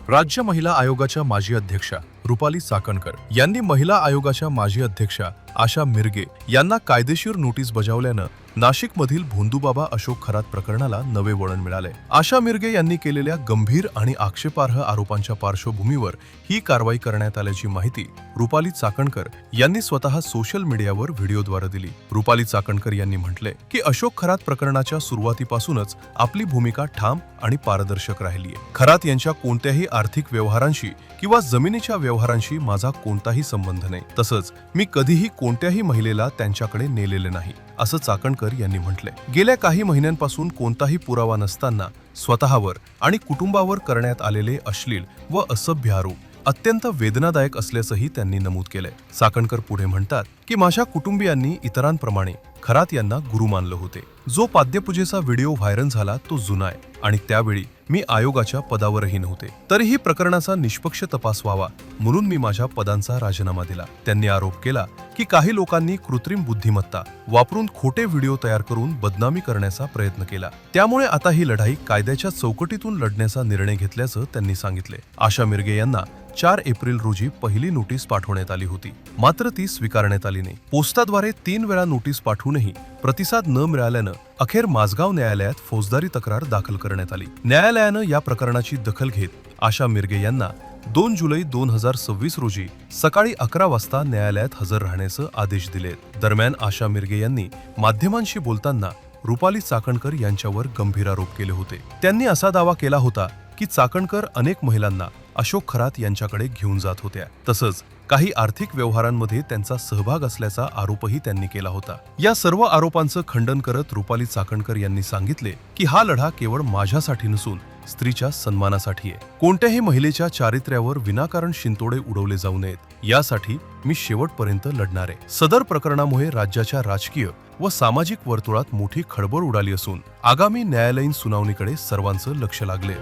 राज्य महिला आयोगाच्या माजी अध्यक्षा रुपाली चाकणकर यांनी महिला आयोगाच्या माजी अध्यक्षा आशा मिरगे यांना कायदेशीर नोटीस बजावल्यानं नाशिकमधील भोंदूबाबा अशोक खरात प्रकरणाला नवे वळण मिळाले। आशा मिरगे यांनी केलेल्या गंभीर आणि आक्षेपार्ह आरोपांच्या पार्श्वभूमीवर ही कारवाई करण्यात आल्याची माहिती रुपाली चाकणकर यांनी स्वतः सोशल मीडियावर व्हिडिओद्वारे दिली। रुपाली चाकणकर यांनी म्हटले की अशोक खरात प्रकरणाच्या सुरुवातीपासूनच आपली भूमिका ठाम आणि पारदर्शक राहिली आहे। खरात यांच्या कोणत्याही आर्थिक व्यवहारांशी किंवा जमिनीच्या व्यवहारांशी माझा कोणताही संबंध नाही, तसंच मी कधीही कोणत्याही महिलेला त्यांच्याकडे नेलेले नाही, असं चाकणकर यांनी म्हटले। गेल्या काही महिन्यांपासून कोणताही पुरावा नसताना स्वतःवर आणि कुटुंबावर करण्यात आलेले अश्लील व असभ्य आरोप अत्यंत वेदनादायक असल्याचंही त्यांनी नमूद केलंय। चाकणकर पुढे म्हणतात की माझ्या कुटुंबियांनी इतरांप्रमाणे खरात यांना गुरु मानलं होते। जो पाद्यपूजेचा व्हिडिओ व्हायरल झाला तो जुना आहे आणि त्यावेळी मी आयोगाच्या पदावरही नव्हते, तरीही प्रकरणाचा निष्पक्ष तपास व्हावा म्हणून मी माझ्या पदांचा राजीनामा दिला। त्यांनी आरोप केला की काही लोकांनी कृत्रिम बुद्धिमत्ता वापरून खोटे व्हिडिओ तयार करून बदनामी करण्याचा प्रयत्न केला, त्यामुळे आता ही लढाई कायद्याच्या चौकटीतून लढण्याचा निर्णय घेतल्याचं त्यांनी सांगितले। आशा मिरगे यांना 4 एप्रिल रोजी पहिली नोटीस पाठवण्यात आली होती, मात्र ती स्वीकारण्यात आली नाही। पोस्टाद्वारे 3 वेळा नोटीस पाठवूनही प्रतिसाद न मिळाल्यानं अखेर माझगाव न्यायालयात फौजदारी तक्रार दाखल करण्यात आली। न्यायालयानं या प्रकरणाची दखल घेत आशा मिरगे यांना 2 जुलै 2026 रोजी सकाळी 11 वाजता न्यायालयात हजर राहण्याचे आदेश दिले। दरम्यान आशा मिरगे यांनी माध्यमांशी बोलताना रुपाली चाकणकर यांच्यावर गंभीर आरोप केले होते। त्यांनी असा दावा केला होता की चाकणकर अनेक महिलांना अशोक खरात यांच्याकडे घेऊन जात होत्या, तसंच काही आर्थिक व्यवहारांमध्ये त्यांचा सहभाग असल्याचा आरोपही त्यांनी केला होता। या सर्व आरोपांचं खंडन करत रुपाली चाकणकर यांनी सांगितले की हा लढा केवळ माझ्यासाठी नसून स्त्रीच्या सन्मानासाठी आहे। कोणत्याही महिलेच्या चारित्र्यावर विनाकारण शिंतोडे उडवले जाऊ नयेत, यासाठी मी शेवटपर्यंत लढणार आहे। सदर प्रकरणामुळे राज्याच्या राजकीय व सामाजिक वर्तुळात मोठी खळबळ उडाली असून आगामी न्यायालयीन सुनावणीकडे सर्वांचं लक्ष लागले।